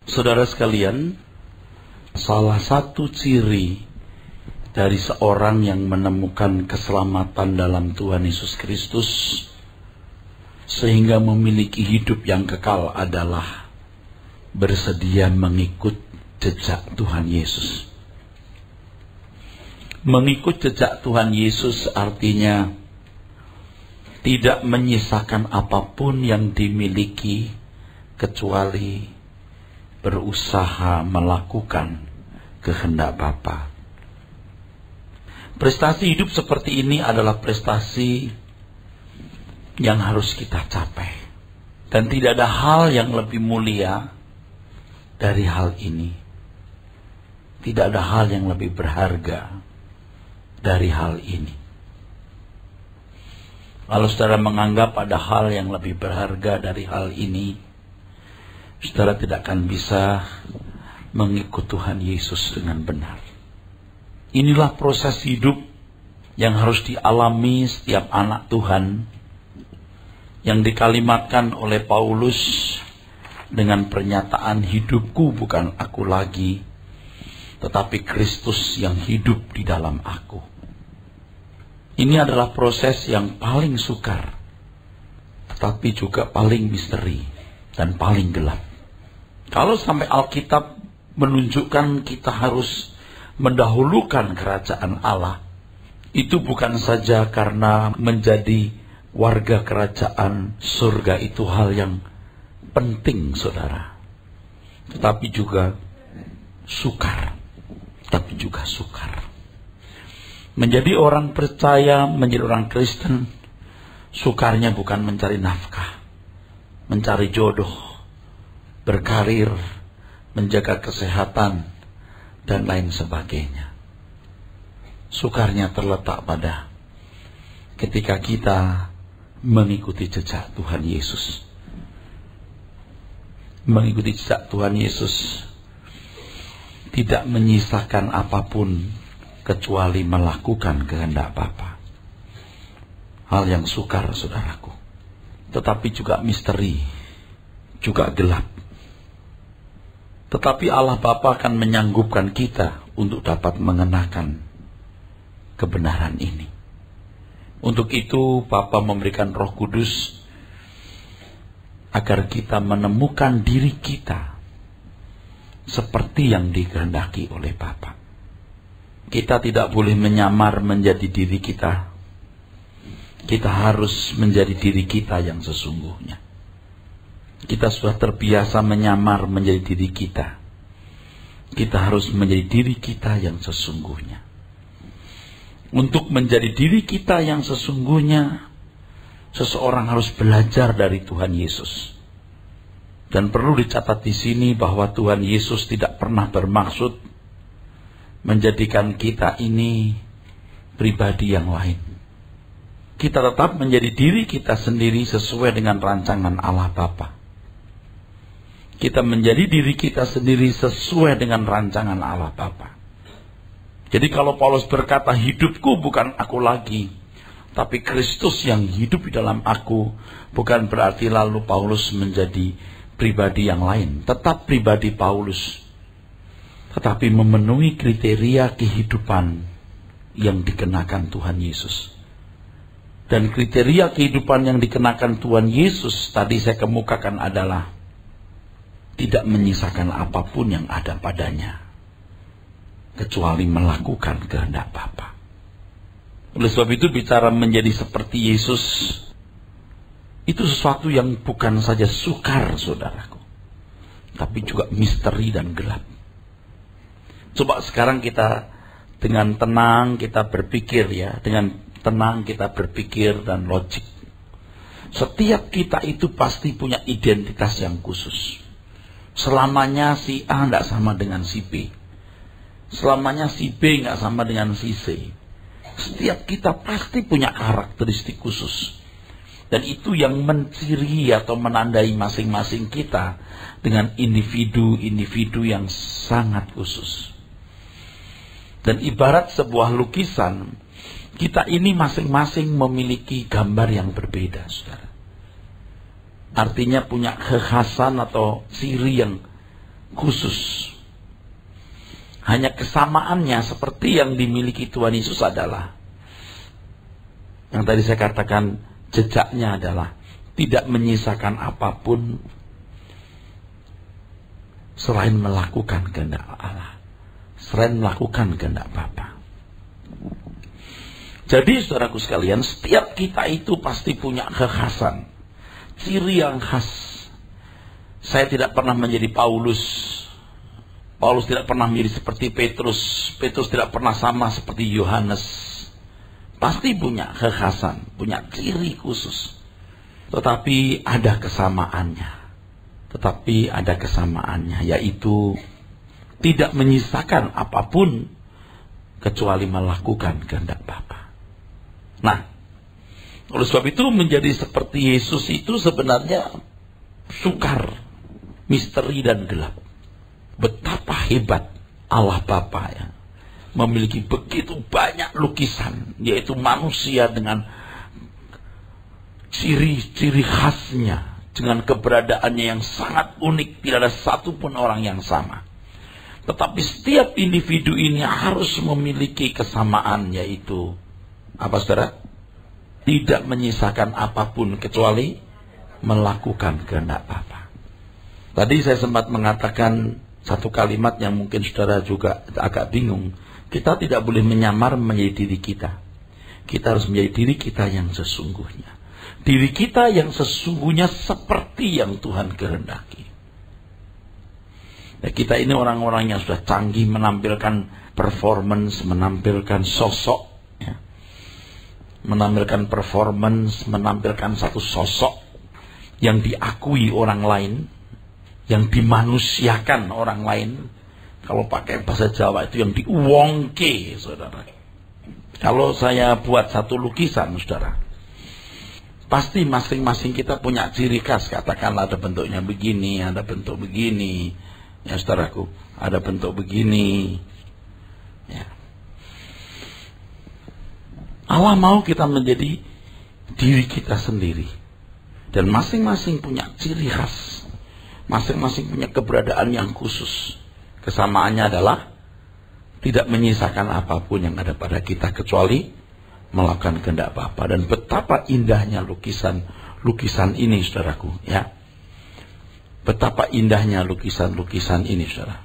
Saudara sekalian, salah satu ciri dari seorang yang menemukan keselamatan dalam Tuhan Yesus Kristus sehingga memiliki hidup yang kekal adalah bersedia mengikut jejak Tuhan Yesus. Mengikut jejak Tuhan Yesus artinya tidak menyisakan apapun yang dimiliki kecuali berusaha melakukan kehendak Bapa. Prestasi hidup seperti ini adalah prestasi yang harus kita capai. Dan tidak ada hal yang lebih mulia dari hal ini. Tidak ada hal yang lebih berharga dari hal ini. Kalau saudara menganggap ada hal yang lebih berharga dari hal ini, saudara tidak akan bisa mengikut Tuhan Yesus dengan benar. Inilah proses hidup yang harus dialami setiap anak Tuhan, yang dikalimatkan oleh Paulus dengan pernyataan, hidupku bukan aku lagi, tetapi Kristus yang hidup di dalam aku. Ini adalah proses yang paling sukar, tetapi juga paling misteri dan paling gelap. Kalau sampai Alkitab menunjukkan kita harus mendahulukan kerajaan Allah, itu bukan saja karena menjadi warga kerajaan surga itu hal yang penting, saudara, tetapi juga sukar. Menjadi orang percaya, menjadi orang Kristen, sukarnya bukan mencari nafkah, mencari jodoh, berkarir, menjaga kesehatan, dan lain sebagainya. Sukarnya terletak pada ketika kita mengikuti jejak Tuhan Yesus. Mengikuti jejak Tuhan Yesus tidak menyisakan apapun kecuali melakukan kehendak Bapa. Hal yang sukar, saudaraku, tetapi juga misteri, juga gelap. Tetapi Allah Bapa akan menyanggupkan kita untuk dapat mengenakan kebenaran ini. Untuk itu Bapa memberikan Roh Kudus agar kita menemukan diri kita seperti yang dikehendaki oleh Bapa. Kita tidak boleh menyamar menjadi diri kita. Kita harus menjadi diri kita yang sesungguhnya. Kita sudah terbiasa menyamar menjadi diri kita. Kita harus menjadi diri kita yang sesungguhnya. Untuk menjadi diri kita yang sesungguhnya, seseorang harus belajar dari Tuhan Yesus. Dan perlu dicatat di sini bahwa Tuhan Yesus tidak pernah bermaksud menjadikan kita ini pribadi yang lain. Kita tetap menjadi diri kita sendiri sesuai dengan rancangan Allah Bapa. Kita menjadi diri kita sendiri sesuai dengan rancangan Allah Bapa. Jadi kalau Paulus berkata, hidupku bukan aku lagi, tapi Kristus yang hidup di dalam aku, bukan berarti lalu Paulus menjadi pribadi yang lain. Tetap pribadi Paulus, tetapi memenuhi kriteria kehidupan yang dikenakan Tuhan Yesus. Dan kriteria kehidupan yang dikenakan Tuhan Yesus tadi saya kemukakan adalah tidak menyisakan apapun yang ada padanya, kecuali melakukan kehendak Bapa. Oleh sebab itu bicara menjadi seperti Yesus, itu sesuatu yang bukan saja sukar, saudaraku, tapi juga misteri dan gelap. Coba sekarang kita dengan tenang kita berpikir ya, dengan tenang kita berpikir dan logik. Setiap kita itu pasti punya identitas yang khusus. Selamanya si A tidak sama dengan si B. Selamanya si B tidak sama dengan si C. Setiap kita pasti punya karakteristik khusus. Dan itu yang menciri atau menandai masing-masing kita dengan individu-individu yang sangat khusus. Dan ibarat sebuah lukisan, kita ini masing-masing memiliki gambar yang berbeda, saudara. Artinya punya kekhasan atau ciri yang khusus. Hanya kesamaannya seperti yang dimiliki Tuhan Yesus adalah, yang tadi saya katakan, jejaknya adalah tidak menyisakan apapun selain melakukan kehendak Allah, selain melakukan kehendak Bapa. Jadi saudaraku sekalian, setiap kita itu pasti punya kekhasan, ciri yang khas. Saya tidak pernah menjadi Paulus. Paulus tidak pernah menjadi seperti Petrus. Petrus tidak pernah sama seperti Yohanes. Pasti punya kekhasan, punya ciri khusus. Tetapi ada kesamaannya. Yaitu tidak menyisakan apapun kecuali melakukan kehendak Bapa. Nah, oleh sebab itu menjadi seperti Yesus itu sebenarnya sukar, misteri dan gelap. Betapa hebat Allah Bapa ya, memiliki begitu banyak lukisan, yaitu manusia dengan ciri-ciri khasnya, dengan keberadaannya yang sangat unik, tidak ada satupun orang yang sama. Tetapi setiap individu ini harus memiliki kesamaan, yaitu apa saudara? Tidak menyisakan apapun kecuali melakukan kehendak Bapa. Tadi saya sempat mengatakan satu kalimat yang mungkin saudara juga agak bingung. Kita tidak boleh menyamar menjadi diri kita. Kita harus menjadi diri kita yang sesungguhnya. Diri kita yang sesungguhnya seperti yang Tuhan kehendaki. Nah, kita ini orang-orang yang sudah canggih menampilkan performance, menampilkan sosok, ya. Menampilkan performance, menampilkan satu sosok yang diakui orang lain, yang dimanusiakan orang lain. Kalau pakai bahasa Jawa itu yang diuwongke, saudara. Kalau saya buat satu lukisan, saudara, pasti masing-masing kita punya ciri khas. Katakanlah ada bentuknya begini, ada bentuk begini, ya saudaraku, ada bentuk begini, ya. Allah mau kita menjadi diri kita sendiri. Dan masing-masing punya ciri khas. Masing-masing punya keberadaan yang khusus. Kesamaannya adalah tidak menyisakan apapun yang ada pada kita kecuali melakukan kehendak Bapa. Dan betapa indahnya lukisan ini, saudaraku, ya. Betapa indahnya lukisan ini, saudara.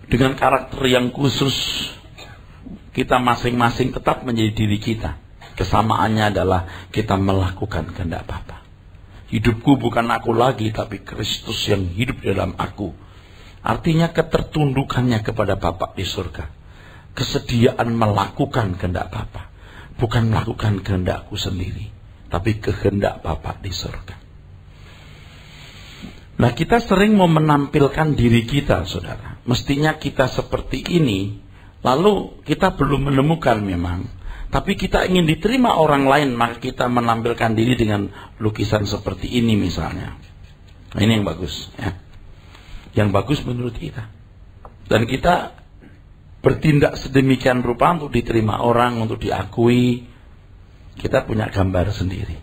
Dengan karakter yang khusus, kita masing-masing tetap menjadi diri kita. Kesamaannya adalah kita melakukan kehendak Bapa. Hidupku bukan aku lagi, tapi Kristus yang hidup dalam aku. Artinya ketertundukannya kepada Bapa di surga. Kesediaan melakukan kehendak Bapa. Bukan melakukan kehendakku sendiri, tapi kehendak Bapa di surga. Nah, kita sering mau menampilkan diri kita, saudara. Mestinya kita seperti ini, lalu kita belum menemukan memang. Tapi kita ingin diterima orang lain, maka kita menampilkan diri dengan lukisan seperti ini misalnya. Nah, ini yang bagus, ya. Yang bagus menurut kita. Dan kita bertindak sedemikian rupa untuk diterima orang, untuk diakui. Kita punya gambar sendiri.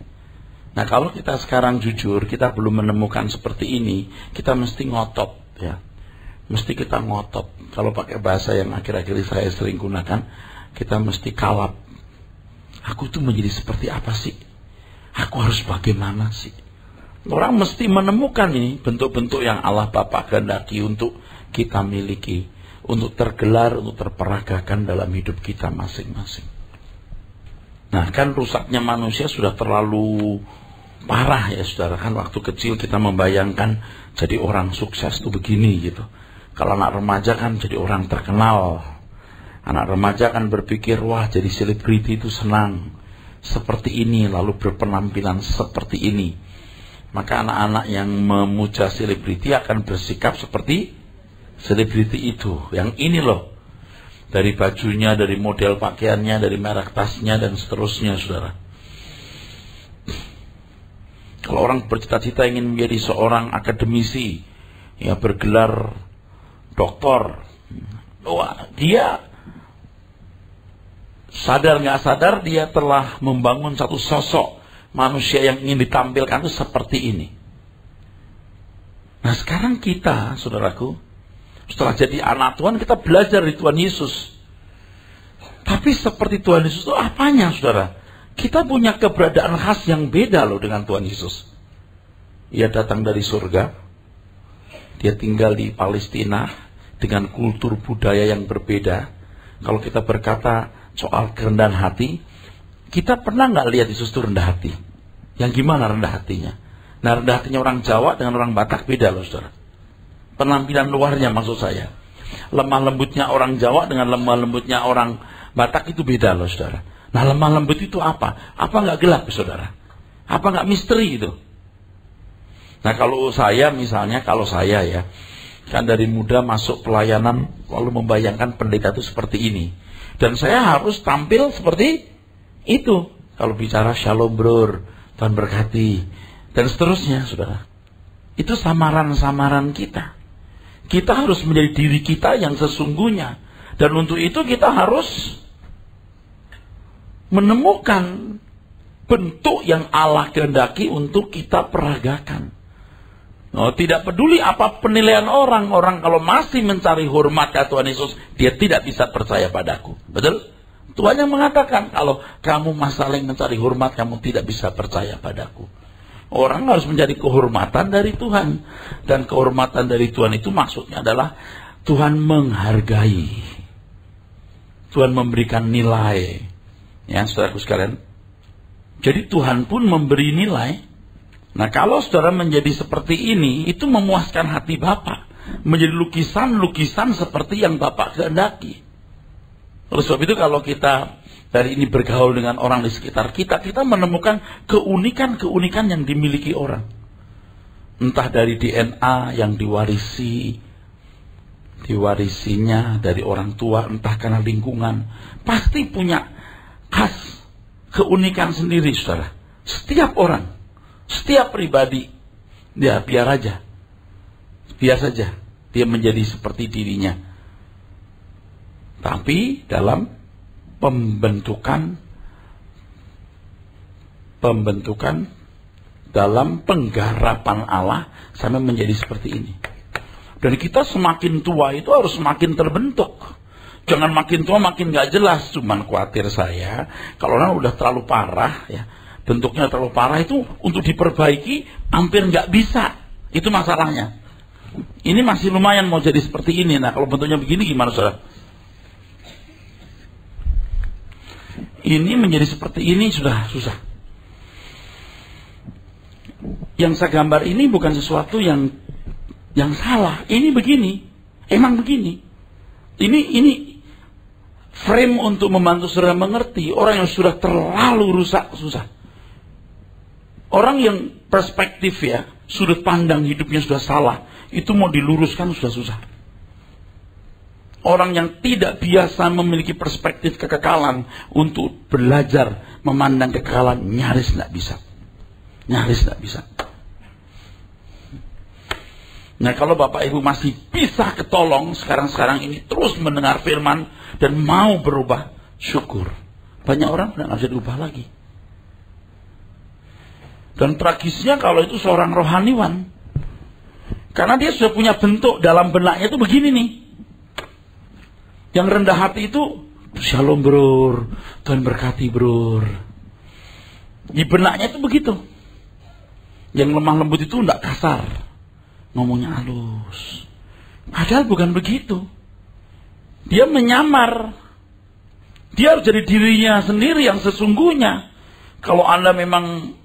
Nah, kalau kita sekarang jujur, kita belum menemukan seperti ini, kita mesti ngotot, ya. Mesti kita ngotot. Kalau pakai bahasa yang akhir-akhir saya sering gunakan, kita mesti kalap. Aku itu menjadi seperti apa sih? Aku harus bagaimana sih? Orang mesti menemukan ini bentuk-bentuk yang Allah Bapa kehendaki untuk kita miliki, untuk tergelar, untuk terperagakan dalam hidup kita masing-masing. Nah, kan rusaknya manusia sudah terlalu parah ya, saudara. Kan waktu kecil kita membayangkan jadi orang sukses tuh begini gitu. Kalau anak remaja kan jadi orang terkenal. Anak remaja kan berpikir, wah jadi selebriti itu senang. Seperti ini, lalu berpenampilan seperti ini. Maka anak-anak yang memuja selebriti akan bersikap seperti selebriti itu. Yang ini loh. Dari bajunya, dari model pakaiannya, dari merek tasnya, dan seterusnya, saudara. Kalau orang bercita-cita ingin menjadi seorang akademisi, ya bergelar doktor, wah, dia sadar nggak sadar dia telah membangun satu sosok manusia yang ingin ditampilkan itu seperti ini. Nah sekarang kita, saudaraku, setelah jadi anak Tuhan, kita belajar dari Tuhan Yesus. Tapi seperti Tuhan Yesus itu apanya, saudara? Kita punya keberadaan khas yang beda loh dengan Tuhan Yesus. Ia datang dari surga. Dia tinggal di Palestina dengan kultur budaya yang berbeda. Kalau kita berkata soal kerendahan hati, kita pernah nggak lihat Yesus itu rendah hati? Yang gimana rendah hatinya? Nah, rendah hatinya orang Jawa dengan orang Batak beda loh, saudara. Penampilan luarnya maksud saya. Lemah lembutnya orang Jawa dengan lemah lembutnya orang Batak itu beda loh, saudara. Nah, lemah lembut itu apa? Apa nggak gelap, saudara? Apa nggak misteri itu? Nah, kalau saya misalnya, ya, kan dari muda masuk pelayanan, lalu membayangkan pendeta itu seperti ini. Dan saya harus tampil seperti itu. Kalau bicara shalom bro, Tuhan berkati, dan seterusnya, saudara. Itu samaran-samaran kita. Kita harus menjadi diri kita yang sesungguhnya. Dan untuk itu kita harus menemukan bentuk yang Allah kehendaki untuk kita peragakan. Oh, tidak peduli apa penilaian orang. Orang kalau masih mencari hormat ke Tuhan Yesus, dia tidak bisa percaya padaku. Betul? Tuhan yang mengatakan, kalau kamu masalah mencari hormat, kamu tidak bisa percaya padaku. Orang harus mencari kehormatan dari Tuhan. Dan kehormatan dari Tuhan itu maksudnya adalah Tuhan menghargai. Tuhan memberikan nilai. Ya, saudaraku sekalian. Jadi Tuhan pun memberi nilai. Nah, kalau saudara menjadi seperti ini, itu memuaskan hati Bapak. Menjadi lukisan-lukisan seperti yang Bapak kehendaki. Oleh sebab itu kalau kita dari ini bergaul dengan orang di sekitar kita, kita menemukan keunikan-keunikan yang dimiliki orang. Entah dari DNA yang diwarisinya dari orang tua, entah karena lingkungan. Pasti punya khas keunikan sendiri, saudara. Setiap orang. Setiap pribadi, ya biar saja dia menjadi seperti dirinya. Tapi dalam pembentukan dalam penggarapan Allah sampai menjadi seperti ini. Dan kita semakin tua itu harus semakin terbentuk. Jangan makin tua makin gak jelas. Cuman khawatir saya kalau orang udah terlalu parah, ya, bentuknya terlalu parah itu untuk diperbaiki hampir nggak bisa. Itu masalahnya. Ini masih lumayan mau jadi seperti ini. Nah, kalau bentuknya begini gimana, saudara? Ini menjadi seperti ini sudah susah. Yang saya gambar ini bukan sesuatu yang salah. Ini begini. Emang begini. Ini frame untuk membantu saudara mengerti. Orang yang sudah terlalu rusak susah. Orang yang perspektif, ya, sudut pandang hidupnya sudah salah, itu mau diluruskan sudah susah. Orang yang tidak biasa memiliki perspektif kekekalan untuk belajar memandang kekekalan nyaris tidak bisa. Nah, kalau Bapak Ibu masih bisa ketolong sekarang ini terus mendengar firman dan mau berubah, syukur. Banyak orang tidak bisa diubah lagi. Dan tragisnya kalau itu seorang rohaniwan. Karena dia sudah punya bentuk dalam benaknya itu begini nih. Yang rendah hati itu, shalom bro, Tuhan berkati bro. Di benaknya itu begitu. Yang lemah lembut itu tidak kasar. Ngomongnya halus. Padahal bukan begitu. Dia menyamar. Dia harus jadi dirinya sendiri yang sesungguhnya. Kalau Anda memang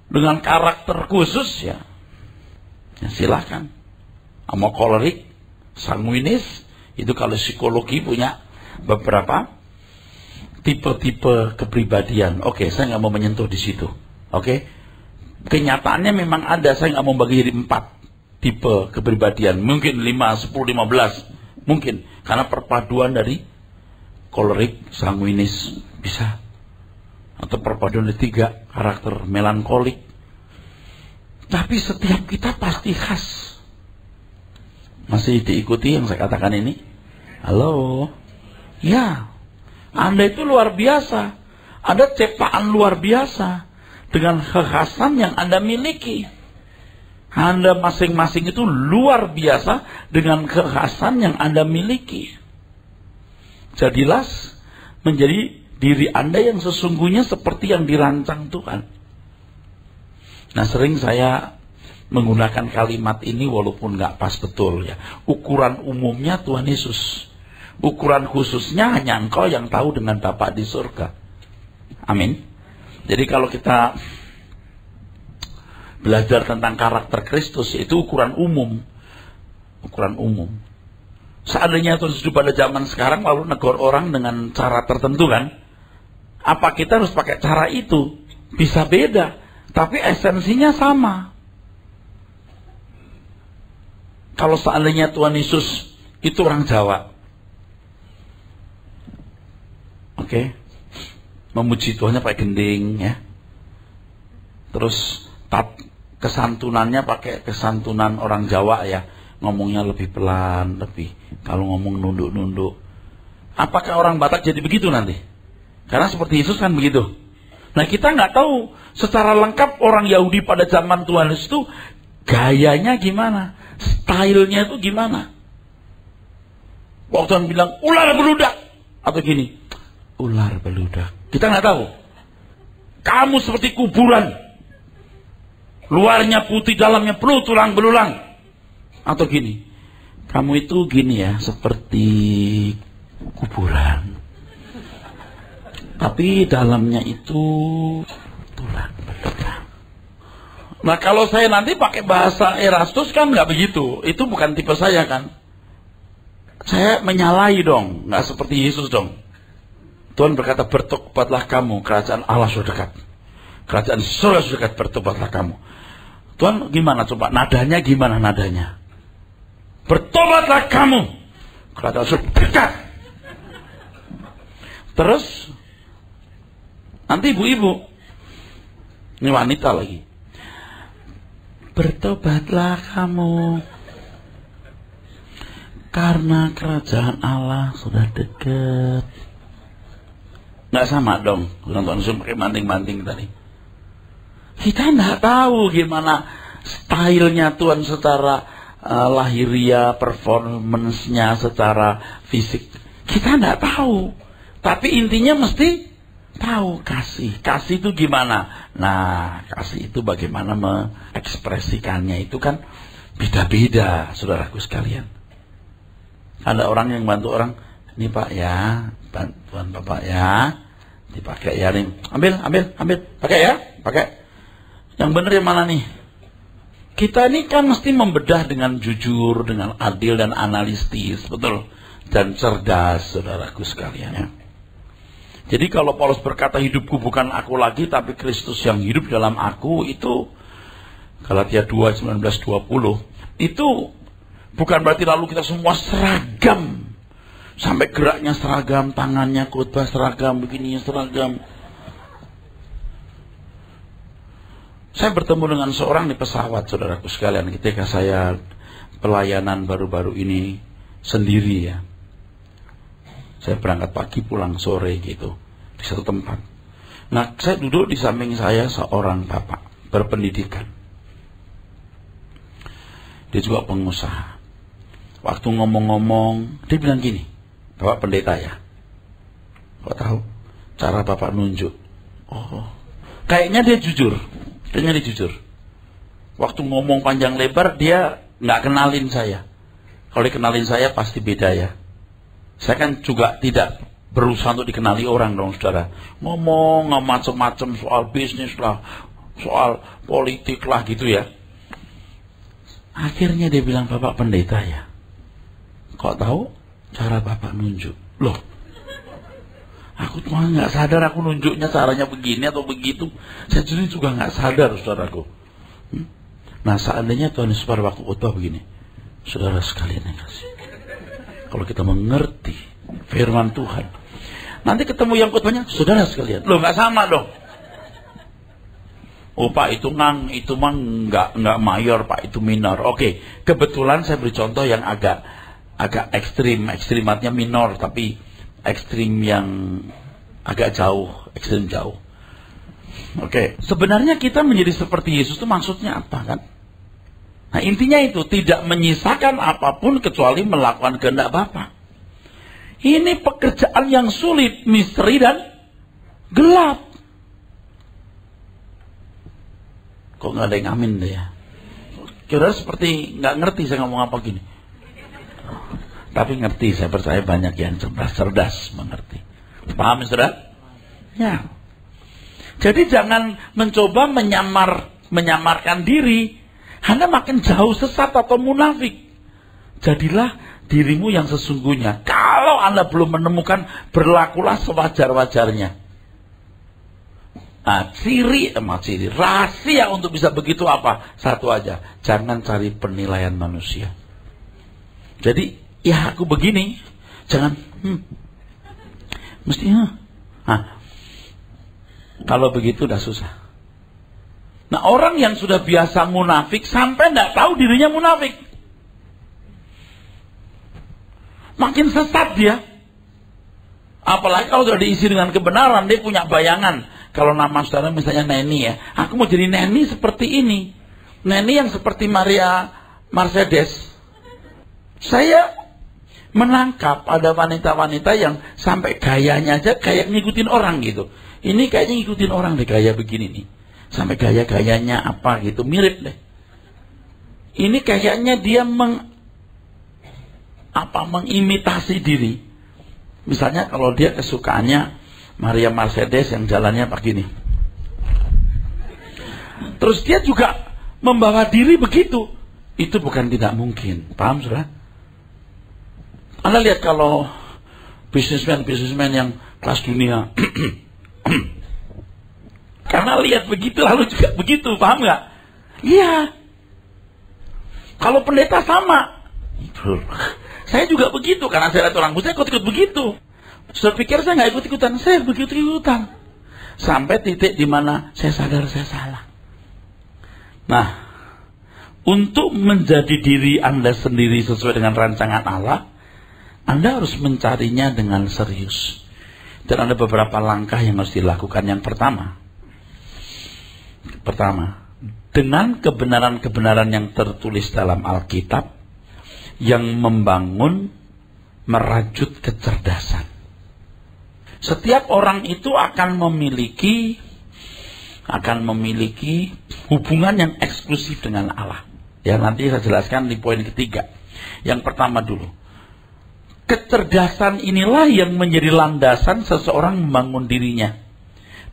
dengan karakter khusus, ya silahkan. Mau kolerik, sanguinis, itu kalau psikologi punya beberapa tipe-tipe kepribadian. Oke, saya nggak mau menyentuh di situ. Oke, kenyataannya memang ada. Saya nggak mau bagi jadi 4 tipe kepribadian. Mungkin 5, 10, 15, mungkin karena perpaduan dari kolerik, sanguinis bisa. Atau perpaduan dari 3 karakter melankolik. Tapi setiap kita pasti khas. Masih diikuti yang saya katakan ini? Halo? Ya, Anda itu luar biasa. Ada ciptaan luar biasa. Dengan kekhasan yang Anda miliki. Anda masing-masing itu luar biasa dengan kekhasan yang Anda miliki. Jadilah menjadi diri Anda yang sesungguhnya seperti yang dirancang Tuhan. Nah, sering saya menggunakan kalimat ini walaupun nggak pas betul ya. Ukuran umumnya Tuhan Yesus. Ukuran khususnya hanya engkau yang tahu dengan Bapa di surga. Amin. Jadi kalau kita belajar tentang karakter Kristus, itu ukuran umum. Ukuran umum. Seandainya Tuhan Yesus pada zaman sekarang lalu negur orang dengan cara tertentu kan, apa kita harus pakai cara itu? Bisa beda, tapi esensinya sama. Kalau seandainya Tuhan Yesus itu orang Jawa, oke, memuji Tuhannya pakai gending ya, terus kesantunannya pakai kesantunan orang Jawa ya, ngomongnya lebih pelan, lebih kalau ngomong nunduk-nunduk. Apakah orang Batak jadi begitu nanti? Karena seperti Yesus kan begitu. Nah, kita nggak tahu secara lengkap orang Yahudi pada zaman Tuhan Yesus itu gayanya gimana, stylenya itu gimana. Waktu Tuhan bilang ular beludak atau gini, ular beludak, kita nggak tahu. Kamu seperti kuburan, luarnya putih, dalamnya penuh tulang belulang. Atau gini, kamu itu gini ya, seperti kuburan, tapi dalamnya itu tulang belulang. Nah, kalau saya nanti pakai bahasa Erastus kan nggak begitu. Itu bukan tipe saya kan. Saya menyalahi dong, nggak seperti Yesus dong. Tuhan berkata, bertobatlah kamu, kerajaan Allah sudah dekat. Kerajaan surga sudah dekat, bertobatlah kamu. Tuhan gimana coba? Nadanya gimana nadanya? Bertobatlah kamu, kerajaan sudah dekat. Terus nanti ibu-ibu, ini wanita lagi, bertobatlah kamu, karena kerajaan Allah sudah dekat. Nggak sama dong, Tuhan Yesus pakai banting-banting tadi. Kita nggak tahu gimana stylenya Tuhan secara lahiriah, performance-nya secara fisik. Kita nggak tahu, tapi intinya mesti tahu kasih. Kasih itu gimana? Nah, kasih itu bagaimana mengekspresikannya itu kan beda-beda, saudaraku sekalian. Ada orang yang bantu orang, ini Pak ya, bantuan Bapak ya, dipakai ya nih, ambil, pakai ya, pakai. Yang benar yang mana nih? Kita ini kan mesti membedah dengan jujur, dengan adil dan analitis, betul, dan cerdas, saudaraku sekalian ya. Jadi kalau Paulus berkata hidupku bukan aku lagi tapi Kristus yang hidup dalam aku, itu Galatia 2:19-20, itu bukan berarti lalu kita semua seragam. Sampai geraknya seragam, tangannya khotbah seragam, begini seragam. Saya bertemu dengan seorang di pesawat, saudaraku sekalian, ketika saya pelayanan baru-baru ini sendiri ya. Saya berangkat pagi pulang sore gitu di satu tempat. Nah, saya duduk di samping saya seorang bapak berpendidikan. Dia juga pengusaha. Waktu ngomong-ngomong, dia bilang gini, Bapak pendeta ya, kok tahu cara Bapak nunjuk? Oh, kayaknya dia jujur. Kayaknya dia jujur. Waktu ngomong panjang lebar, dia nggak kenalin saya. Kalau dikenalin saya pasti beda ya. Saya kan juga tidak berusaha untuk dikenali orang dong, saudara. Ngomong macam-macam soal bisnis lah, soal politik lah gitu ya. Akhirnya dia bilang, Bapak pendeta ya, kok tahu cara Bapak nunjuk? Loh, aku tuh nggak sadar aku nunjuknya caranya begini atau begitu. Saya sendiri juga nggak sadar, saudaraku. Nah, seandainya Tuhan Yesus pada waktu khotbah begini, saudara sekalian yang kasih, kalau kita mengerti firman Tuhan, nanti ketemu yang khotbahnya, saudara sekalian, loh nggak sama dong. Oh Pak, itu mah nggak mayor, Pak itu minor. Oke, kebetulan saya beri contoh yang agak ekstrim, ekstrimatnya minor, tapi ekstrim yang agak jauh, ekstrim jauh. Oke, sebenarnya kita menjadi seperti Yesus itu maksudnya apa kan? Nah, intinya itu, tidak menyisakan apapun kecuali melakukan kehendak Bapa. Ini pekerjaan yang sulit, misteri dan gelap. Kok nggak ada yang amin deh ya? Kira seperti nggak ngerti saya ngomong apa gini. Tapi ngerti, saya percaya banyak yang cerdas mengerti. Paham saudara? Ya. Jadi jangan mencoba menyamarkan diri. Anda makin jauh sesat atau munafik. Jadilah dirimu yang sesungguhnya. Kalau Anda belum menemukan, berlakulah sewajar-wajarnya. Nah, rahasia untuk bisa begitu apa? Satu aja, jangan cari penilaian manusia. Jadi, ya aku begini, jangan mestinya. Nah, kalau begitu udah susah. Nah, orang yang sudah biasa munafik sampai tidak tahu dirinya munafik, makin sesat dia. Apalagi kalau sudah diisi dengan kebenaran, dia punya bayangan. Kalau nama saudara misalnya Neni ya, aku mau jadi Neni seperti ini. Neni yang seperti Maria Mercedes. Saya menangkap ada wanita-wanita yang sampai gayanya aja kayak ngikutin orang gitu. Ini kayaknya ngikutin orang deh, gaya begini nih. Sampai gaya-gayanya apa gitu, mirip deh. Ini kayaknya dia mengimitasi diri. Misalnya kalau dia kesukaannya Maria Mercedes yang jalannya begini, terus dia juga membawa diri begitu. Itu bukan tidak mungkin. Paham saudara? Anda lihat kalau bisnismen yang kelas dunia karena lihat begitu lalu juga begitu. Paham nggak? Iya. Kalau pendeta sama. Saya juga begitu, karena saya lihat orang saya ikut begitu. Saya pikir saya nggak ikut-ikutan, saya begitu-ikutan. Sampai titik di mana saya sadar saya salah. Nah, untuk menjadi diri Anda sendiri sesuai dengan rancangan Allah, Anda harus mencarinya dengan serius. Dan ada beberapa langkah yang harus dilakukan. Yang pertama, dengan kebenaran-kebenaran yang tertulis dalam Alkitab, yang membangun, merajut kecerdasan. Setiap orang itu akan memiliki hubungan yang eksklusif dengan Allah. Ya, nanti saya jelaskan di poin ketiga. Yang pertama dulu. Kecerdasan inilah yang menjadi landasan seseorang membangun dirinya.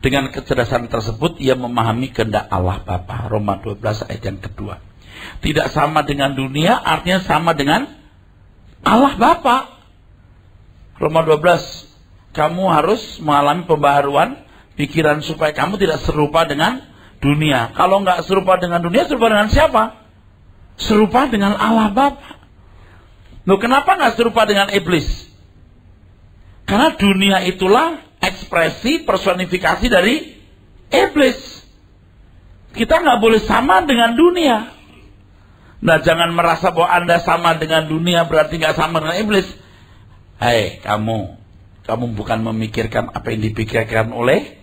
Dengan kecerdasan tersebut ia memahami kehendak Allah Bapa. Roma 12 ayat yang kedua. Tidak sama dengan dunia, artinya sama dengan Allah Bapa. Roma 12, kamu harus mengalami pembaharuan pikiran supaya kamu tidak serupa dengan dunia. Kalau nggak serupa dengan dunia, serupa dengan siapa? Serupa dengan Allah Bapa. Loh, kenapa nggak serupa dengan iblis? Karena dunia itulah ekspresi personifikasi dari iblis. Kita nggak boleh sama dengan dunia. Nah, jangan merasa bahwa Anda sama dengan dunia berarti nggak sama dengan iblis. Hai, kamu bukan memikirkan apa yang dipikirkan oleh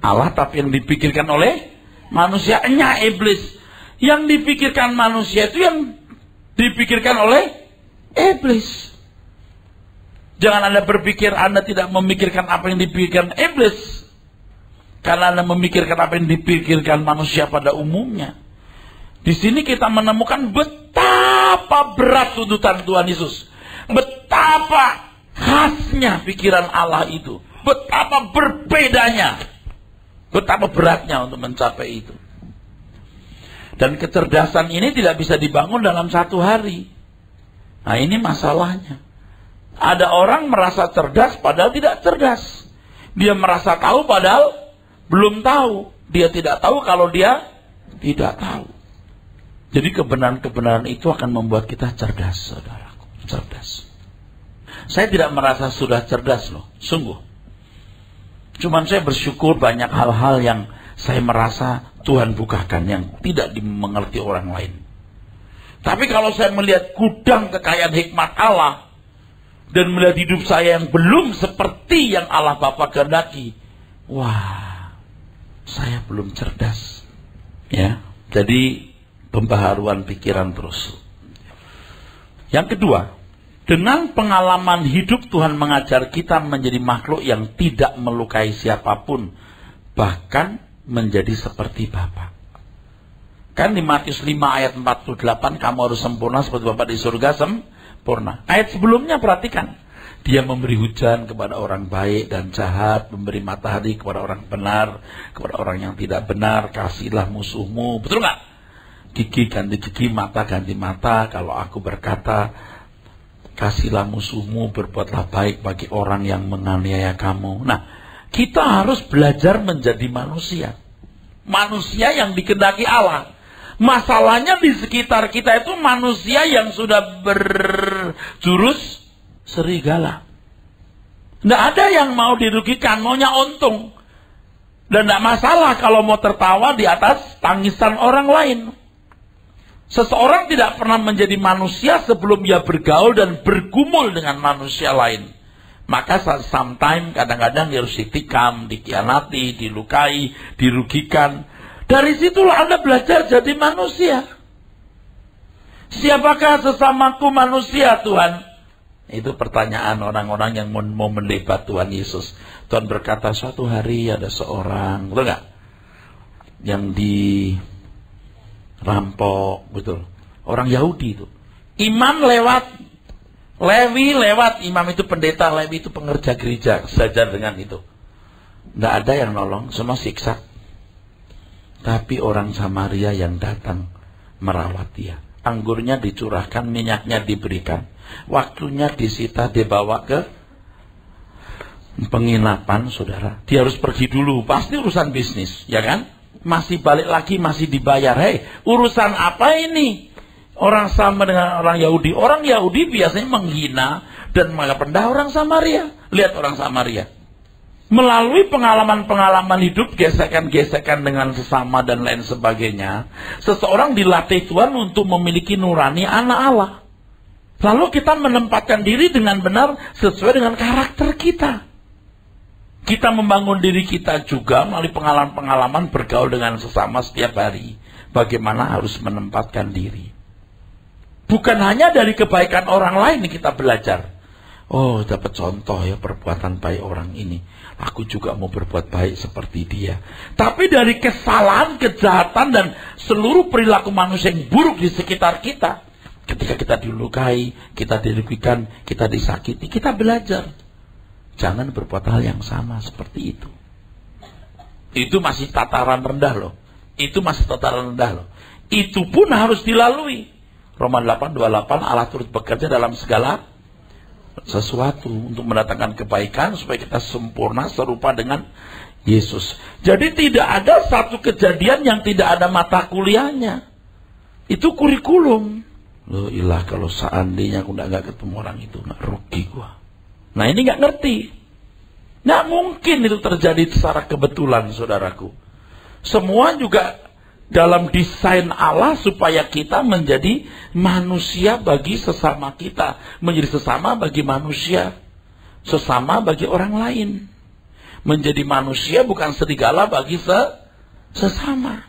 Allah, tapi yang dipikirkan oleh manusianya, iblis. Yang dipikirkan manusia itu yang dipikirkan oleh iblis. Jangan Anda berpikir Anda tidak memikirkan apa yang dipikirkan iblis, karena Anda memikirkan apa yang dipikirkan manusia pada umumnya. Di sini kita menemukan betapa berat tuntutan Tuhan Yesus. Betapa khasnya pikiran Allah itu. Betapa berbedanya. Betapa beratnya untuk mencapai itu. Dan kecerdasan ini tidak bisa dibangun dalam satu hari. Nah, ini masalahnya. Ada orang merasa cerdas padahal tidak cerdas. Dia merasa tahu padahal belum tahu. Dia tidak tahu kalau dia tidak tahu. Jadi kebenaran-kebenaran itu akan membuat kita cerdas, saudaraku. Cerdas. Saya tidak merasa sudah cerdas loh, sungguh. Cuman saya bersyukur banyak hal-hal yang saya merasa Tuhan bukakan yang tidak dimengerti orang lain. Tapi kalau saya melihat gudang kekayaan hikmat Allah dan melihat hidup saya yang belum seperti yang Allah Bapa kehendaki, wah, saya belum cerdas. Ya, jadi Pembaharuan pikiran terus. Yang kedua, dengan pengalaman hidup Tuhan mengajar kita menjadi makhluk yang tidak melukai siapapun, bahkan menjadi seperti Bapa. Kan di Matius 5 ayat 48, kamu harus sempurna seperti Bapa di surga sempurna. Ayat sebelumnya perhatikan. Dia memberi hujan kepada orang baik dan jahat, memberi matahari kepada orang benar, kepada orang yang tidak benar. Kasihlah musuhmu. Betul nggak? Gigi ganti gigi, mata ganti mata. Kalau aku berkata, kasihlah musuhmu, berbuatlah baik bagi orang yang menganiaya kamu. Nah, kita harus belajar menjadi manusia. Manusia yang dikehendaki Allah. Masalahnya di sekitar kita itu manusia yang sudah berjurus serigala. Tidak ada yang mau dirugikan, maunya untung. Dan tidak masalah kalau mau tertawa di atas tangisan orang lain. Seseorang tidak pernah menjadi manusia sebelum ia bergaul dan bergumul dengan manusia lain. Maka sometimes kadang-kadang dia harus ditikam, dikhianati, dilukai, dirugikan. Dari situlah Anda belajar jadi manusia. Siapakah sesamaku manusia, Tuhan? Itu pertanyaan orang-orang yang mau mendebat Tuhan Yesus. Tuhan berkata, suatu hari ada seorang, betul nggak? Yang dirampok, betul. Orang Yahudi itu. Imam lewat, Lewi lewat, imam itu pendeta, Lewi itu pengerja gereja, sejajar dengan itu. Nggak ada yang nolong, semua siksa. Tapi orang Samaria yang datang merawat dia. Anggurnya dicurahkan, minyaknya diberikan. Waktunya disita, dibawa ke penginapan, saudara. Dia harus pergi dulu, pasti urusan bisnis, ya kan? Masih balik lagi, masih dibayar. Hei, urusan apa ini? Orang sama dengan orang Yahudi. Orang Yahudi biasanya menghina dan menghina orang Samaria. Lihat orang Samaria. Melalui pengalaman-pengalaman hidup, gesekan-gesekan dengan sesama dan lain sebagainya, seseorang dilatih Tuhan untuk memiliki nurani anak Allah. Lalu kita menempatkan diri dengan benar sesuai dengan karakter kita. Kita membangun diri kita juga melalui pengalaman-pengalaman bergaul dengan sesama setiap hari. Bagaimana harus menempatkan diri. Bukan hanya dari kebaikan orang lain kita belajar. Oh, dapat contoh ya perbuatan baik orang ini. Aku juga mau berbuat baik seperti dia. Tapi dari kesalahan, kejahatan, dan seluruh perilaku manusia yang buruk di sekitar kita. Ketika kita dilukai, kita dirugikan, kita disakiti, kita belajar. Jangan berbuat hal yang sama seperti itu. Itu masih tataran rendah loh. Itu masih tataran rendah loh. Itu pun harus dilalui. Roma 8:28, Allah turut bekerja dalam segala sesuatu untuk mendatangkan kebaikan supaya kita sempurna serupa dengan Yesus. Jadi tidak ada satu kejadian yang tidak ada mata kuliahnya. Itu kurikulum. Loh ilah, kalau seandainya aku nggak ketemu orang itu, nggak rugi gua. Nah ini nggak ngerti. Nggak mungkin itu terjadi secara kebetulan, saudaraku. Semua juga dalam desain Allah supaya kita menjadi manusia bagi sesama kita. Menjadi sesama bagi manusia. Sesama bagi orang lain. Menjadi manusia bukan serigala bagi sesama.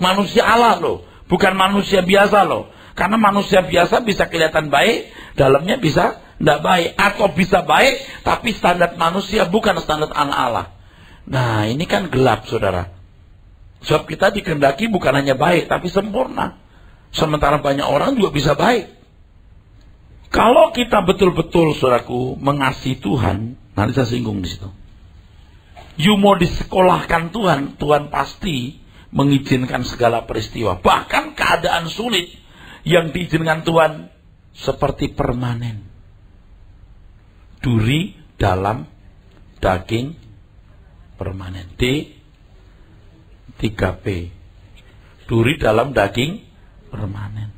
Manusia Allah loh. Bukan manusia biasa loh. Karena manusia biasa bisa kelihatan baik, dalamnya bisa tidak baik. Atau bisa baik, tapi standar manusia bukan standar anak Allah. Nah ini kan gelap, saudara. Sebab kita dikehendaki bukan hanya baik, tapi sempurna. Sementara banyak orang juga bisa baik. Kalau kita betul-betul, saudaraku, mengasihi Tuhan, nanti saya singgung di situ. You mau disekolahkan Tuhan, Tuhan pasti mengizinkan segala peristiwa. Bahkan keadaan sulit yang diizinkan Tuhan seperti permanen. Duri dalam daging permanen. D3P. Duri dalam daging permanen.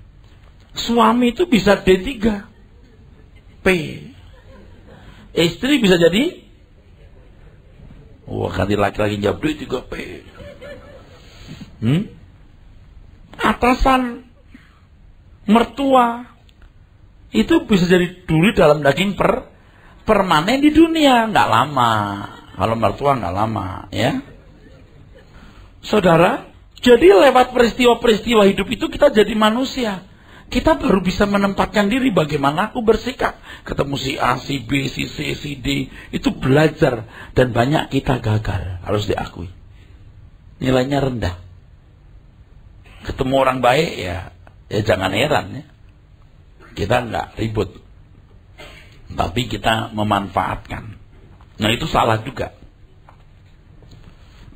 Suami itu bisa D3P. Istri bisa jadi, wah ganti laki-laki jawab D3P. Atasan, mertua, itu bisa jadi duri dalam daging permanen di dunia. Nggak lama. Kalau mertua nggak lama, ya. Saudara, Jadi lewat peristiwa-peristiwa hidup itu kita jadi manusia. Kita baru bisa menempatkan diri bagaimana aku bersikap. Ketemu si A, si B, si C, si D. Itu belajar. Dan banyak kita gagal. Harus diakui. Nilainya rendah. Ketemu orang baik ya jangan heran ya. Kita nggak ribut. Tapi kita memanfaatkan. Nah itu salah juga.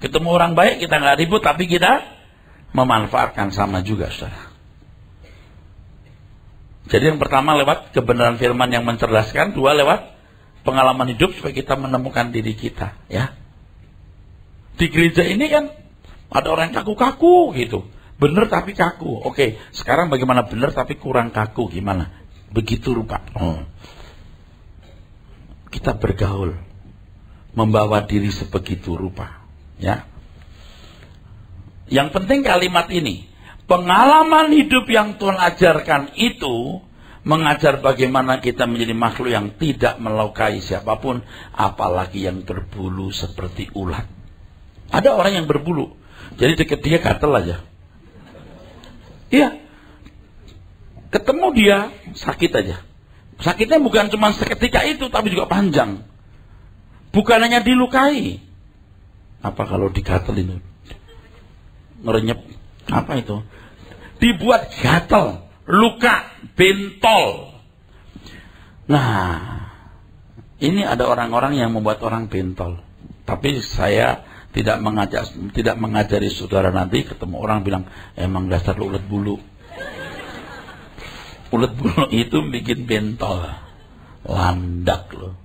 Ketemu orang baik kita nggak ribut tapi kita memanfaatkan, sama juga saudara. Jadi yang pertama lewat kebenaran firman yang mencerdaskan, dua lewat pengalaman hidup supaya kita menemukan diri kita, ya. Di gereja ini kan ada orang kaku-kaku gitu. Bener tapi kaku. Oke, sekarang bagaimana bener tapi kurang kaku, gimana? Begitu rupa. Kita bergaul, membawa diri sebegitu rupa, ya. Yang penting kalimat ini, pengalaman hidup yang Tuhan ajarkan itu mengajar bagaimana kita menjadi makhluk yang tidak melukai siapapun, apalagi yang berbulu seperti ulat. Ada orang yang berbulu, jadi deket dia gatel aja. Iya, ketemu dia sakit aja. Sakitnya bukan cuma seketika itu, tapi juga panjang. Bukan hanya dilukai. Apa kalau digatelin? Ngerenyep, apa itu? Dibuat gatel, luka, bentol. Nah, ini ada orang-orang yang membuat orang bentol. Tapi saya tidak mengajari saudara nanti ketemu orang bilang, emang dasar lu ulet bulu. Ulet bulu itu bikin bentol. Landak loh.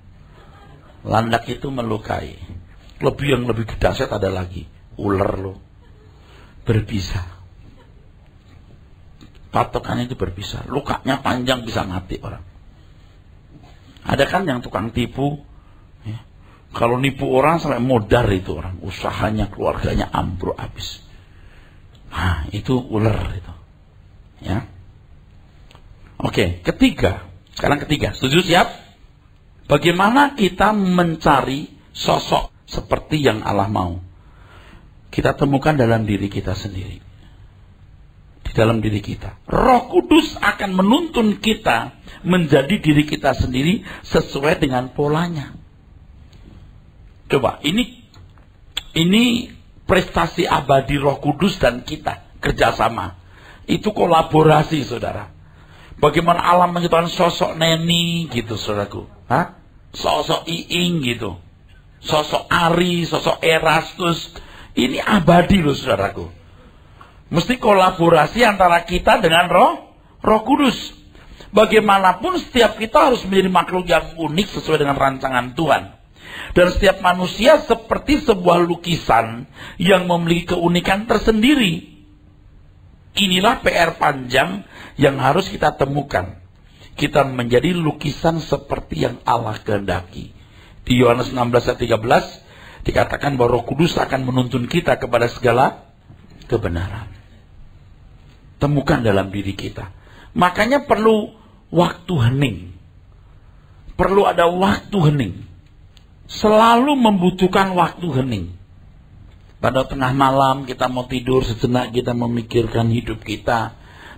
Landak itu melukai. Yang lebih dahsyat ada lagi, ular loh. Berbisa. Patokannya itu berbisa. Lukanya panjang, bisa mati orang. Ada kan yang tukang tipu, ya. Kalau nipu orang sampai modar itu orang, usahanya, keluarganya ambruk habis. Nah, itu ular itu. Ya. Oke, ketiga. Sekarang ketiga. Setuju, siap? Bagaimana kita mencari sosok seperti yang Allah mau? Kita temukan dalam diri kita sendiri. Di dalam diri kita. Roh Kudus akan menuntun kita menjadi diri kita sendiri sesuai dengan polanya. Coba, ini prestasi abadi Roh Kudus dan kita kerjasama. Itu kolaborasi, saudara. Bagaimana Allah menciptakan sosok Neni gitu, saudaraku. Hah? Sosok Iing gitu. Sosok Ari, sosok Erastus. Ini abadi loh, saudaraku. Mesti kolaborasi antara kita dengan Roh Kudus. Bagaimanapun setiap kita harus menjadi makhluk yang unik sesuai dengan rancangan Tuhan. Dan setiap manusia seperti sebuah lukisan yang memiliki keunikan tersendiri. Inilah PR panjang yang harus kita temukan. Kita menjadi lukisan seperti yang Allah kehendaki. Di Yohanes 16 ayat 13 dikatakan bahwa Roh Kudus akan menuntun kita kepada segala kebenaran. Temukan dalam diri kita. Makanya perlu waktu hening. Perlu ada waktu hening. Selalu membutuhkan waktu hening. Pada tengah malam kita mau tidur sejenak, kita memikirkan hidup kita.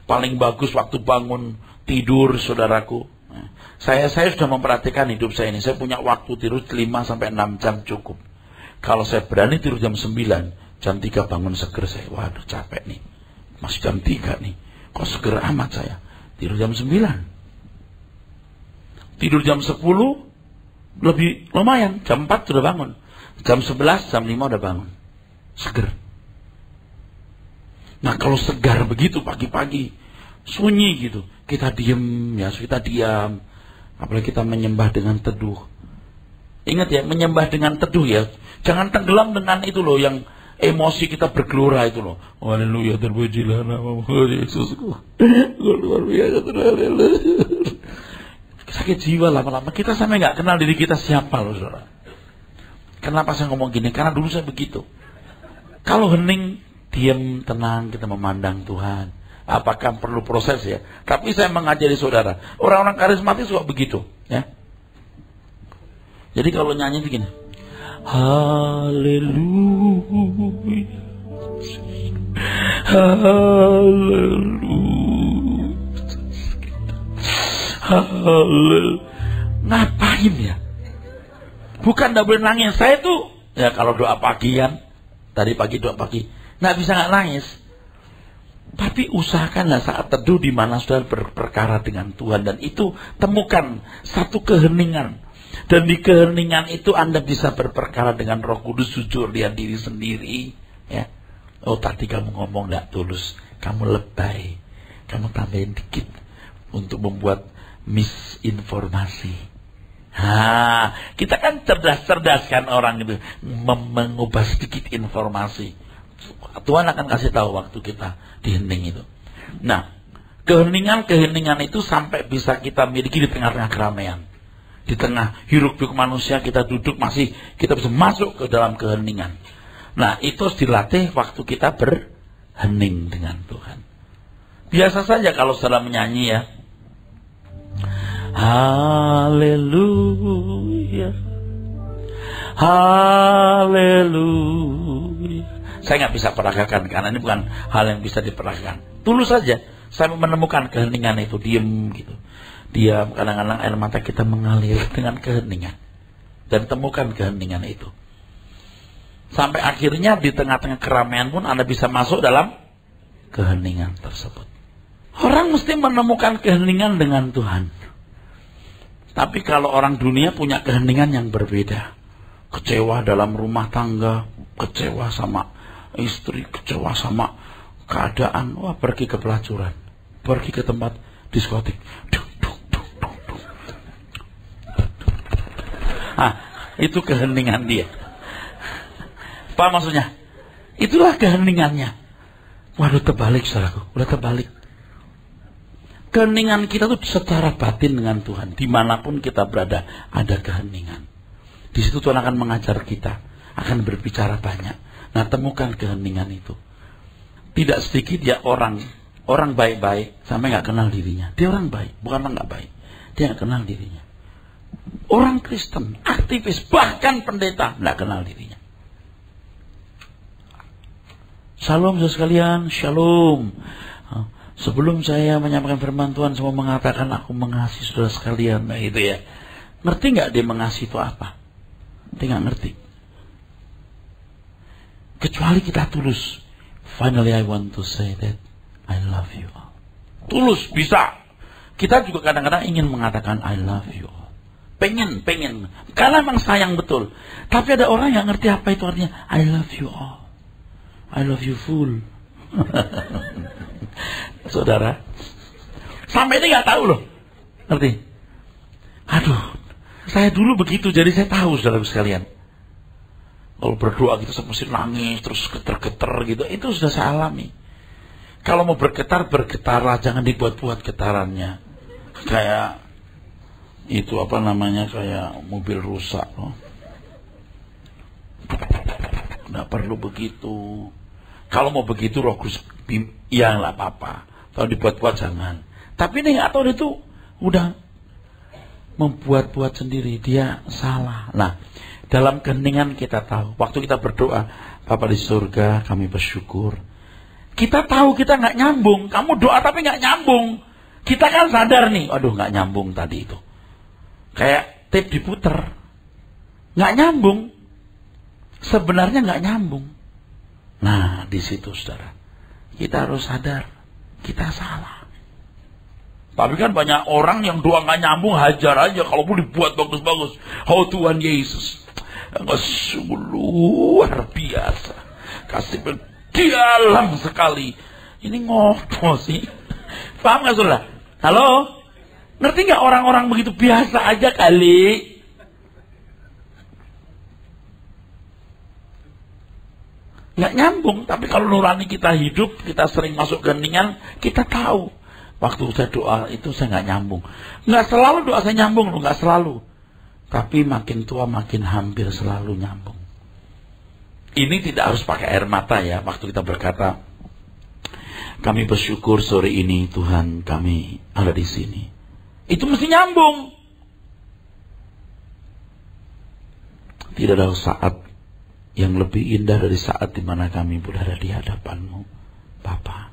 Paling bagus waktu bangun tidur, saudaraku. Saya sudah memperhatikan hidup saya ini. Saya punya waktu tidur 5-6 jam cukup. Kalau saya berani tidur jam 9, jam 3 bangun seger saya. Waduh, capek nih. Masih jam 3 nih. Kok seger amat saya? Tidur jam 9. Tidur jam 10 lebih lumayan. Jam 4 sudah bangun. Jam 11, jam 5 udah bangun. Seger. Nah, kalau segar begitu pagi-pagi, sunyi gitu, kita diem ya, kita diam. Apalagi kita menyembah dengan teduh. Ingat ya, menyembah dengan teduh ya. Jangan tenggelam dengan itu loh, yang emosi kita bergelora itu loh. Haleluya, terpujilah namamu Yesusku. Luar biasa, haleluya. Sakit jiwa lama-lama. Kita sampai nggak kenal diri kita siapa loh, saudara. Kenapa saya ngomong gini? Karena dulu saya begitu. Kalau hening, diam, tenang, kita memandang Tuhan. Apakah perlu proses ya? Tapi saya mengajari saudara, orang-orang karismatis suka begitu, ya. Jadi kalau nyanyi begini, haleluya, Haleluya. Haleluya. Ngapain ya? Bukan tidak boleh nangis. Saya tuh ya kalau doa pagian, tadi pagi doa pagi, nggak bisa nggak nangis. Tapi usahakanlah saat teduh di mana saudara berperkara dengan Tuhan, dan itu temukan satu keheningan. Dan di keheningan itu Anda bisa berperkara dengan Roh Kudus, jujur lihat diri sendiri. Ya, oh tadi kamu ngomong tidak tulus, kamu lebay, kamu tambahin dikit untuk membuat misinformasi. Kita kan cerdas-cerdas kan orang itu, mengubah sedikit informasi. Tuhan akan kasih tahu waktu kita di hening itu. Nah, keheningan itu sampai bisa kita miliki di tengah-tengah keramaian. Di tengah hiruk-pikuk manusia kita duduk, masih kita bisa masuk ke dalam keheningan. Nah, itu harus dilatih waktu kita berhening dengan Tuhan. Biasa saja kalau saudara menyanyi ya, haleluya, haleluya. Saya nggak bisa peragakan karena ini bukan hal yang bisa diperagakan. Tulus saja saya menemukan keheningan itu, diam gitu. Diam, kadang-kadang air mata kita mengalir dengan keheningan. Dan temukan keheningan itu. Sampai akhirnya di tengah-tengah keramaian pun Anda bisa masuk dalam keheningan tersebut. Orang mesti menemukan keheningan dengan Tuhan. Tapi kalau orang dunia punya keheningan yang berbeda. Kecewa dalam rumah tangga, kecewa sama istri, kecewa sama keadaan, wah pergi ke pelacuran, pergi ke tempat diskotik. Itu keheningan dia. Apa maksudnya? Itulah keheningannya. Waduh, terbalik saudaraku, udah terbalik. Keheningan kita tuh secara batin dengan Tuhan. Dimanapun kita berada, ada keheningan. Di situ Tuhan akan mengajar kita, akan berbicara banyak. Nah, temukan keheningan itu. Tidak sedikit ya orang baik-baik sampai nggak kenal dirinya. Dia orang baik, bukan nggak baik. Dia nggak kenal dirinya. Orang Kristen, aktivis, bahkan pendeta nggak kenal dirinya. Shalom saudara sekalian, shalom. Sebelum saya menyampaikan firman Tuhan, saya mau mengatakan aku mengasihi saudara sekalian. Nah itu ya. Ngerti nggak dia mengasihi itu apa? Dia nggak ngerti. Kecuali kita tulus. Finally I want to say that I love you all. Tulus bisa. Kita juga kadang-kadang ingin mengatakan I love you all. Pengen. Karena memang sayang betul. Tapi ada orang yang ngerti apa itu artinya I love you all. I love you full. Saudara, sampai ini gak tahu loh. Ngerti? Aduh, saya dulu begitu, jadi saya tahu saudara sekalian. Kalau berdoa gitu saya mesti nangis, terus getar-getar gitu. Itu sudah saya alami. Kalau mau bergetarlah, jangan dibuat-buat getarannya. Kayak itu apa namanya, kayak mobil rusak loh. Nggak perlu begitu. Kalau mau begitu Roh Kudus ya nggak apa-apa. Kalau dibuat-buat jangan. Tapi ini nggak tahu, itu udah membuat-buat sendiri, dia salah. Nah, dalam keheningan kita tahu. Waktu kita berdoa, Bapa di surga, kami bersyukur. Kita tahu kita nggak nyambung. Kamu doa tapi nggak nyambung. Kita kan sadar nih, aduh nggak nyambung tadi itu. Kayak tape diputer, nggak nyambung. Sebenarnya nggak nyambung. Nah, di situ saudara, kita harus sadar kita salah. Tapi kan banyak orang yang doa nggak nyambung, hajar aja. Kalau mau dibuat bagus-bagus, oh Tuhan Yesus, sungguh luar biasa, kasih dalam sekali. Ini ngopo sih? Paham nggak saudara? Halo, ngerti nggak orang-orang begitu biasa aja kali? Nggak nyambung. Tapi kalau nurani kita hidup, kita sering masuk keheningan, kita tahu. Waktu saya doa itu saya nggak nyambung. Nggak selalu doa saya nyambung loh, nggak selalu. Tapi makin tua makin hampir selalu nyambung. Ini tidak harus pakai air mata ya. Waktu kita berkata, kami bersyukur sore ini Tuhan kami ada di sini. Itu mesti nyambung. Tidak ada saat yang lebih indah dari saat dimana kami berada di hadapan-Mu. Bapa.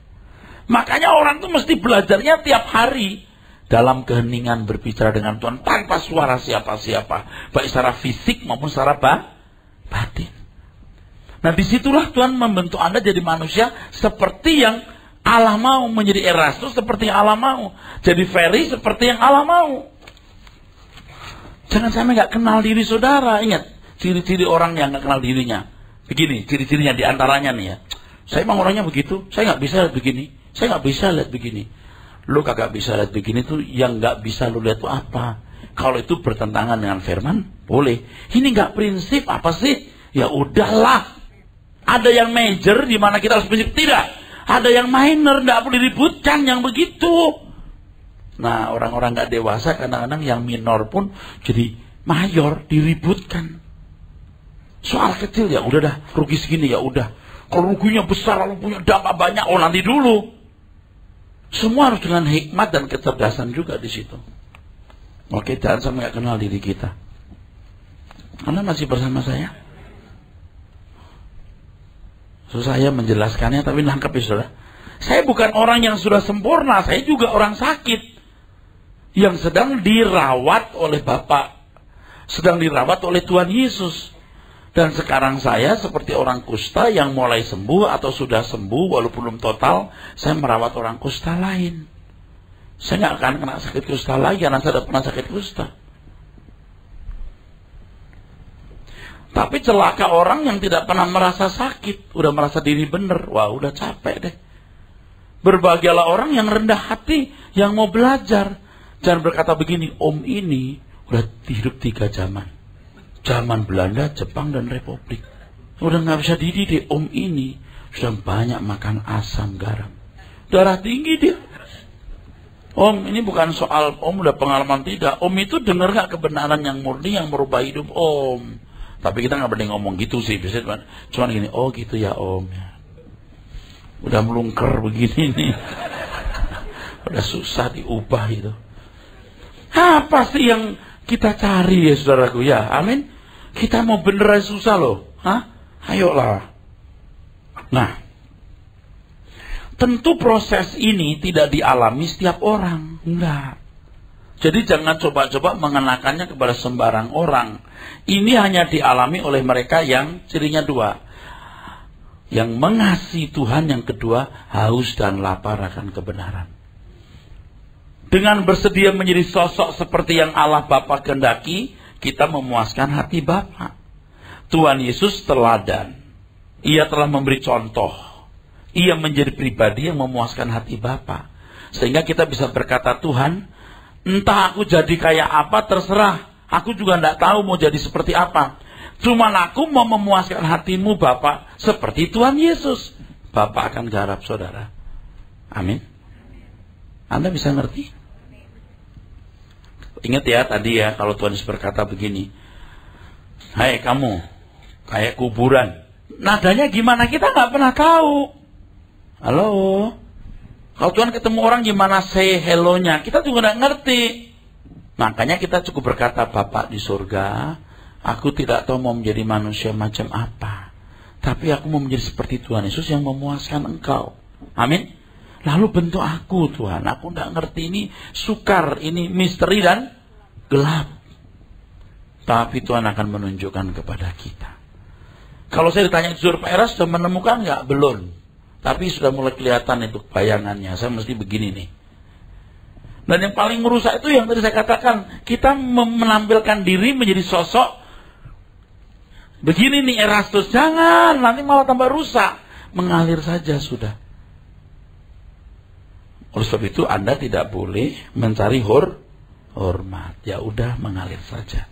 Makanya orang tuh mesti belajarnya tiap hari dalam keheningan berbicara dengan Tuhan tanpa suara siapa-siapa, baik secara fisik maupun secara batin. Nah, disitulah Tuhan membentuk Anda jadi manusia seperti yang Allah mau, menjadi Erastus seperti yang Allah mau, jadi Ferry seperti yang Allah mau. Jangan sampai nggak kenal diri saudara. Ingat, ciri-ciri orang yang nggak kenal dirinya. Begini, ciri-cirinya diantaranya nih ya. Saya emang orangnya begitu, saya nggak bisa lihat begini, saya nggak bisa lihat begini. Lu kagak bisa lihat begini tuh, yang nggak bisa lu lihat tuh apa? Kalau itu bertentangan dengan firman, boleh. Ini nggak prinsip apa sih? Ya udahlah. Ada yang major di mana kita harus prinsip, tidak. Ada yang minor, nggak perlu diributkan yang begitu. Nah, orang-orang nggak dewasa kadang-kadang yang minor pun jadi mayor, diributkan. Soal kecil ya udah dah, rugi segini ya udah. Kalau ruginya besar, lalu punya dampak banyak, oh nanti dulu. Semua harus dengan hikmat dan kecerdasan juga di situ. Oke, jangan sampai nggak kenal diri kita. Anda masih bersama saya? Saya menjelaskannya tapi nangkep ya saudara. Saya bukan orang yang sudah sempurna, saya juga orang sakit yang sedang dirawat oleh Bapak, sedang dirawat oleh Tuhan Yesus. Dan sekarang saya seperti orang kusta yang mulai sembuh atau sudah sembuh walaupun belum total, saya merawat orang kusta lain. Saya nggak akan kena sakit kusta lagi karena saya sudah pernah sakit kusta. Tapi celaka orang yang tidak pernah merasa sakit, udah merasa diri benar, wah udah capek deh. Berbahagialah orang yang rendah hati, yang mau belajar. Jangan berkata begini, om ini udah hidup 3 zaman. Zaman Belanda, Jepang, dan Republik. Udah gak bisa dididik. Om ini sudah banyak makan asam garam. Darah tinggi dia. Om, ini bukan soal om udah pengalaman, tidak. Om itu dengar gak kebenaran yang murni yang merubah hidup om. Tapi kita gak boleh ngomong gitu sih. Biasanya cuman gini, oh gitu ya om. Udah melungker begini nih. Udah susah diubah itu. Apa sih yang kita cari ya saudaraku ya? Amin. Kita mau beneran susah loh. Hah? Ayolah. Nah, tentu proses ini tidak dialami setiap orang. Enggak. Jadi jangan coba-coba mengenakannya kepada sembarang orang. Ini hanya dialami oleh mereka yang cirinya 2. Yang mengasihi Tuhan, yang kedua haus dan lapar akan kebenaran. Dengan bersedia menjadi sosok seperti yang Allah Bapa kehendaki, kita memuaskan hati Bapa. Tuhan Yesus teladan. Ia telah memberi contoh. Ia menjadi pribadi yang memuaskan hati Bapa. Sehingga kita bisa berkata, Tuhan, entah aku jadi kayak apa terserah. Aku juga tidak tahu mau jadi seperti apa. Cuman aku mau memuaskan hatimu Bapa seperti Tuhan Yesus. Bapa akan garap saudara. Amin. Anda bisa ngerti? Ingat ya tadi ya, kalau Tuhan Yesus berkata begini, hai kamu, kayak kuburan. Nadanya gimana kita nggak pernah tahu. Halo, kalau Tuhan ketemu orang gimana say hello-nya, kita juga nggak ngerti. Makanya kita cukup berkata, Bapak di surga, aku tidak tahu mau menjadi manusia macam apa, tapi aku mau menjadi seperti Tuhan Yesus yang memuaskan engkau. Amin. Lalu bentuk aku Tuhan, aku tidak ngerti, ini sukar, ini misteri dan gelap. Tapi Tuhan akan menunjukkan kepada kita. Kalau saya ditanya jujur, Pak Eras sudah menemukan nggak? Belum. Tapi sudah mulai kelihatan itu bayangannya, saya mesti begini nih. Dan yang paling merusak itu yang tadi saya katakan, kita menampilkan diri menjadi sosok begini nih Erastus, jangan, nanti malah tambah rusak. Mengalir saja sudah. Oleh sebab itu Anda tidak boleh mencari hormat. Ya udah mengalir saja.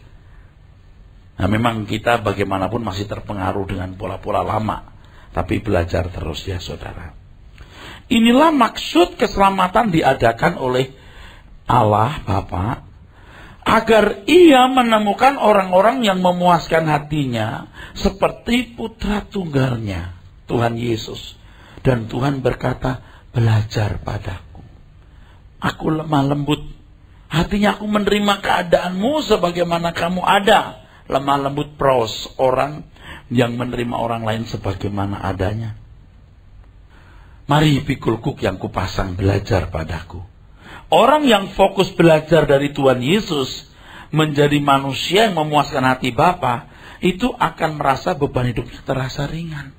Nah memang kita bagaimanapun masih terpengaruh dengan pola-pola lama. Tapi belajar terus ya saudara. Inilah maksud keselamatan diadakan oleh Allah Bapa. Agar ia menemukan orang-orang yang memuaskan hatinya. Seperti putra tunggalnya Tuhan Yesus. Dan Tuhan berkata, belajar padaku. Aku lemah lembut. Hatinya aku menerima keadaanmu sebagaimana kamu ada. Lemah lembut pros, orang yang menerima orang lain sebagaimana adanya. Mari pikul kuk yang kupasang belajar padaku. Orang yang fokus belajar dari Tuhan Yesus menjadi manusia yang memuaskan hati Bapa, itu akan merasa beban hidupnya terasa ringan.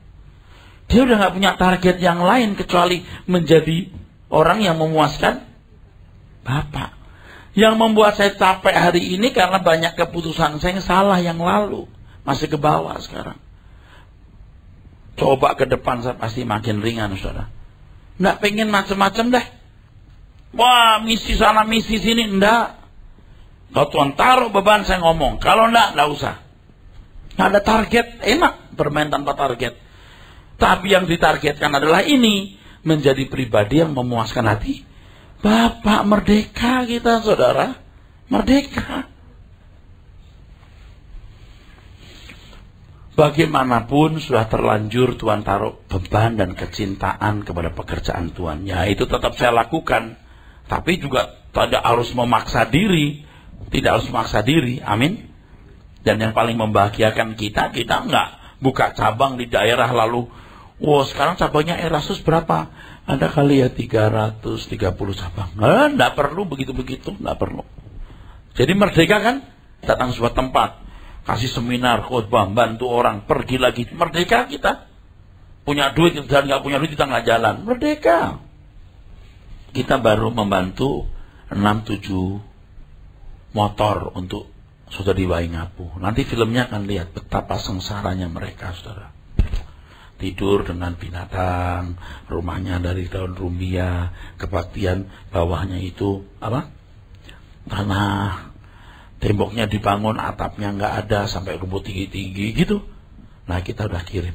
Dia udah gak punya target yang lain kecuali menjadi orang yang memuaskan Bapa. Yang membuat saya capek hari ini karena banyak keputusan saya yang salah yang lalu. Masih ke bawah sekarang. Coba ke depan saya pasti makin ringan, saudara. Nggak pengen macam-macam deh. Wah, misi sana, misi sini. Enggak. Kalau Tuhan taruh beban saya ngomong. Kalau enggak usah. Nggak ada target. Enak bermain tanpa target. Tapi yang ditargetkan adalah ini. Menjadi pribadi yang memuaskan hati Bapak. Merdeka kita, saudara. Merdeka. Bagaimanapun sudah terlanjur Tuhan taruh beban dan kecintaan kepada pekerjaan Tuhan. Ya, itu tetap saya lakukan. Tapi juga tidak harus memaksa diri. Tidak harus memaksa diri. Amin. Dan yang paling membahagiakan kita enggak buka cabang di daerah lalu, sekarang cabangnya Erastus berapa? Ada kali ya 330 cabang. Enggak perlu begitu-begitu, enggak perlu. Jadi merdeka kan? Datang sebuah tempat, kasih seminar, khotbah, bantu orang, pergi lagi. Merdeka kita. Punya duit dan enggak punya duit kita enggak jalan. Merdeka. Kita baru membantu 6-7 motor untuk saudara di Waingapu. Nanti filmnya akan lihat betapa sengsaranya mereka, saudara. Tidur dengan binatang, rumahnya dari daun rumbia, kebaktian bawahnya itu apa? Tanah, temboknya dibangun, atapnya nggak ada, sampai rumput tinggi-tinggi gitu. Nah, kita udah kirim,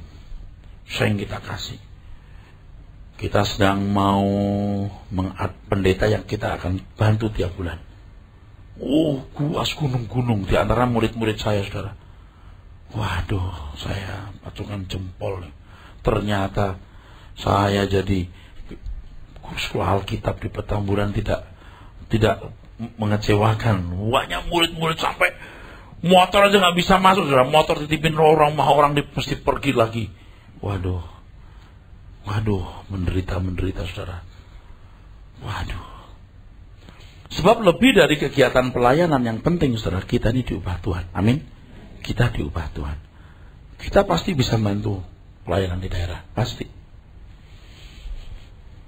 sering kita kasih. Kita sedang mau pendeta yang kita akan bantu tiap bulan. Kuas gunung-gunung di antara murid-murid saya, saudara. Waduh, saya pacungan jempol. Ternyata saya jadi sekolah Alkitab di Petamburan tidak mengecewakan. Banyak murid-murid sampai motor aja nggak bisa masuk, saudara. Motor titipin orang, mesti pergi lagi. Waduh, menderita, saudara. Waduh. Sebab lebih dari kegiatan pelayanan yang penting, saudara, kita ini diubah Tuhan. Amin. Kita diubah Tuhan. Kita pasti bisa bantu pelayanan di daerah. Pasti.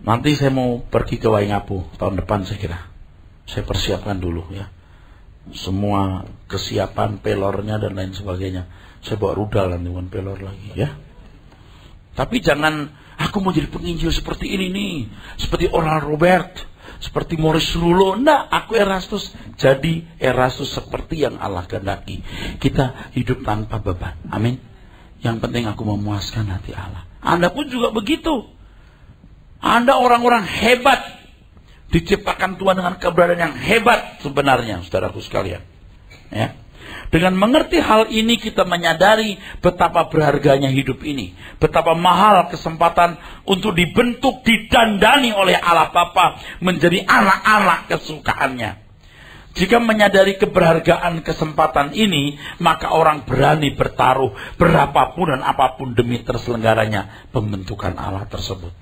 Nanti saya mau pergi ke Waingapu tahun depan, saya kira. Saya persiapkan dulu ya. Semua kesiapan, pelornya dan lain sebagainya. Saya bawa rudal nanti, bukan pelor lagi ya. Tapi jangan, aku mau jadi penginjil seperti ini nih. Seperti Oral Robert. Seperti Maurice Rulo. Nah, aku Erastus. Jadi Erastus seperti yang Allah kehendaki. Kita hidup tanpa beban. Amin. Yang penting aku memuaskan hati Allah. Anda pun juga begitu. Anda orang-orang hebat. Diciptakan Tuhan dengan keberadaan yang hebat sebenarnya, saudaraku sekalian. Ya. Dengan mengerti hal ini kita menyadari betapa berharganya hidup ini. Betapa mahal kesempatan untuk dibentuk, didandani oleh Allah Bapa menjadi anak-anak kesukaannya. Jika menyadari keberhargaan kesempatan ini, maka orang berani bertaruh berapapun dan apapun demi terselenggaranya pembentukan Allah tersebut.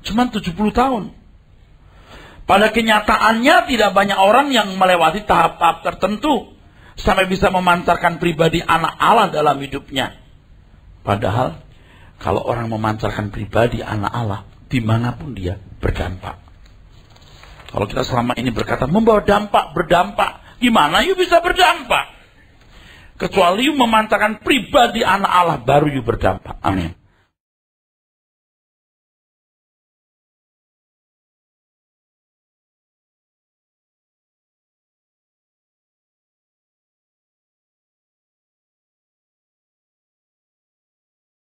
Cuman 70 tahun. Pada kenyataannya tidak banyak orang yang melewati tahap-tahap tertentu sampai bisa memancarkan pribadi anak Allah dalam hidupnya. Padahal kalau orang memancarkan pribadi anak Allah, dimanapun dia berdampak. Kalau kita selama ini berkata membawa dampak, berdampak, gimana you bisa berdampak? Kecuali you memancarkan pribadi anak Allah, baru you berdampak. Amin.